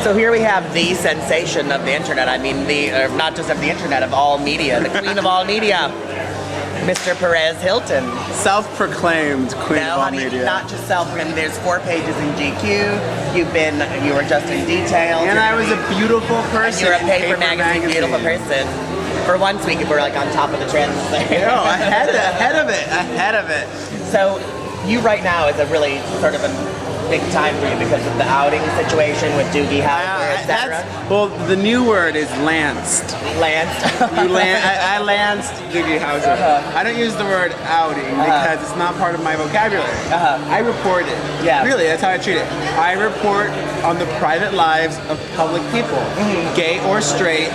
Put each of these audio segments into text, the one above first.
So here we have the sensation of the internet. I mean, not just of the internet, of all media, the queen of all media, Mr. Perez Hilton. Self-proclaimed queen of all honey, media. Not just self-proclaimed. There's 4 pages in GQ. You were just in Detail. And I was a beautiful person. You're a paper magazine, beautiful person. For once we were like on top of the trends. No, ahead of it. So you right now is a really sort of a big time for you because of the outing situation with Doogie Howser, etc. Well, the new word is lanced. Lanced? I lanced Doogie Howser. I don't use the word outing because it's not part of my vocabulary. I report it. Yeah. Really, that's how I treat it. I report on the private lives of public people, gay or straight,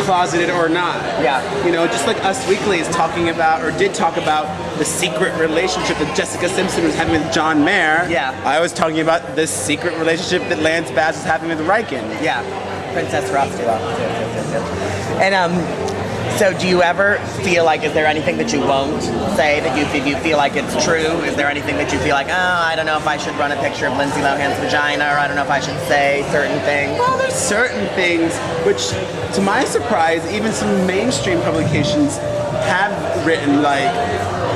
closeted or not. Yeah. You know, just like Us Weekly is talking about, or did talk about, the secret relationship that Jessica Simpson was having with John Mayer. Yeah. I was talking about this secret relationship that Lance Bass is having with Riken. Yeah. Princess Ross too. And so do you ever feel like, is there anything that you won't say that you feel like it's true? Is there anything that you feel like, oh, I don't know if I should run a picture of Lindsay Lohan's vagina, or I don't know if I should say certain things? Well, there's certain things which, to my surprise, even some mainstream publications have written, like,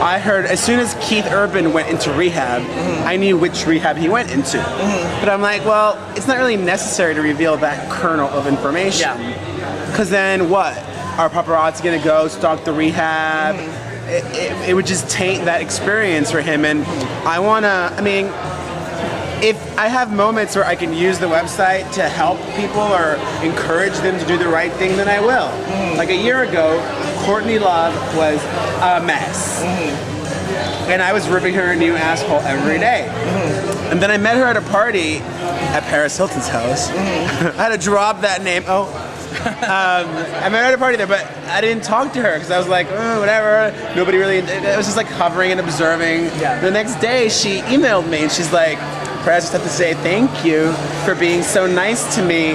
I heard as soon as Keith Urban went into rehab, I knew which rehab he went into. But I'm like, well, it's not really necessary to reveal that kernel of information. Because then what? Are paparazzi gonna go stalk the rehab? It would just taint that experience for him. And if I have moments where I can use the website to help people or encourage them to do the right thing, then I will. Like a year ago, Courtney Love was a mess. And I was ripping her a new asshole every day. And then I met her at a party at Perez Hilton's house. I had to drop that name. I met her at a party there, but I didn't talk to her because I was like, whatever. Nobody really, it was just like hovering and observing. The next day she emailed me and she's like, Perez, just have to say thank you for being so nice to me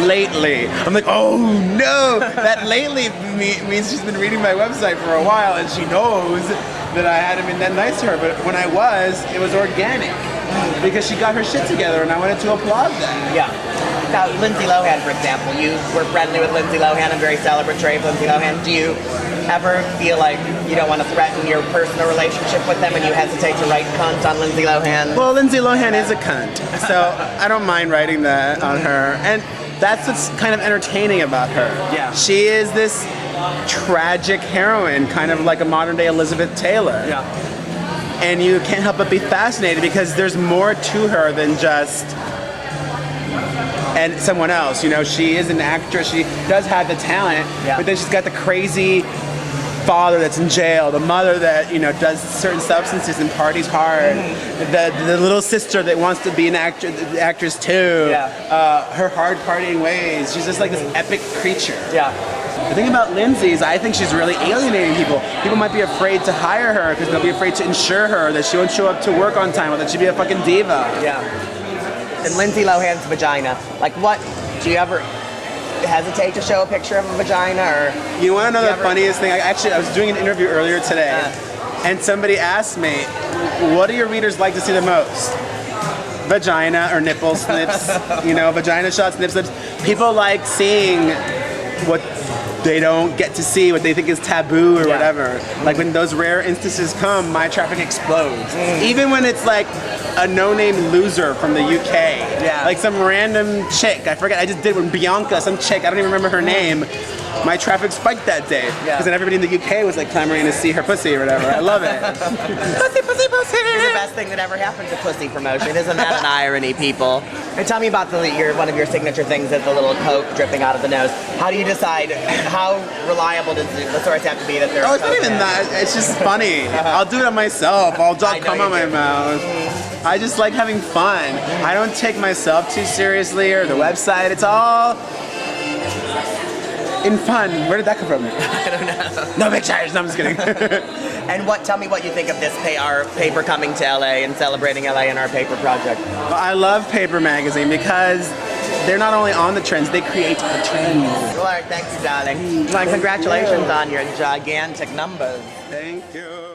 lately. I'm like, oh no! That lately means she's been reading my website for a while and she knows that I hadn't been that nice to her. But when I was, it was organic because she got her shit together and I wanted to applaud that. Yeah. Now, Lindsay Lohan, for example, you were friendly with Lindsay Lohan and very celebratory of Lindsay Lohan. Do you ever feel like you don't want to threaten your personal relationship with them and you hesitate to write cunt on Lindsay Lohan? Well, Lindsay Lohan is a cunt, so I don't mind writing that on her. And that's what's kind of entertaining about her. Yeah. She is this tragic heroine, kind of like a modern day Elizabeth Taylor. Yeah. And you can't help but be fascinated because there's more to her than just and someone else. You know, she is an actress, she does have the talent, but then she's got the crazy father that's in jail, the mother that, you know, does certain substances and parties hard, the little sister that wants to be an actress too, her hard partying ways. She's just like this epic creature. The thing about Lindsay is I think she's really alienating people. People might be afraid to hire her because they'll be afraid to insure her, that she won't show up to work on time, or that she'll be a fucking diva. And Lindsay Lohan's vagina, like, what, do you ever hesitate to show a picture of a vagina, or? You want to know the funniest thing? I was doing an interview earlier today, and somebody asked me, what do your readers like to see the most? Vagina or nipple snips, you know, vagina shots, nip slips. People like seeing what they don't get to see, what they think is taboo or whatever. Like when those rare instances come, my traffic explodes. Even when it's like a no-name loser from the UK. Like some random chick, I forget, I just did when Bianca, some chick, I don't even remember her name. My traffic spiked that day. Because then everybody in the UK was like clamoring to see her pussy or whatever. I love it. Pussy, pussy, pussy! It's the best thing that ever happened to pussy promotion. Isn't that an irony, people? And tell me about one of your signature things is the little Coke dripping out of the nose. How do you decide, how reliable does the source have to be that they're it's not even that, it's just funny. I'll do it on myself, I'll come on my mouth. I just like having fun. I don't take myself too seriously or the website, it's all in fun. Where did that come from? I don't know. No pictures, no, I'm just kidding. And tell me what you think of this, our paper coming to LA and celebrating LA and our paper project. Well, I love Paper Magazine because they're not only on the trends, they create the trends. Well, all right, thank you, darling. Well, congratulations on your gigantic numbers. Thank you.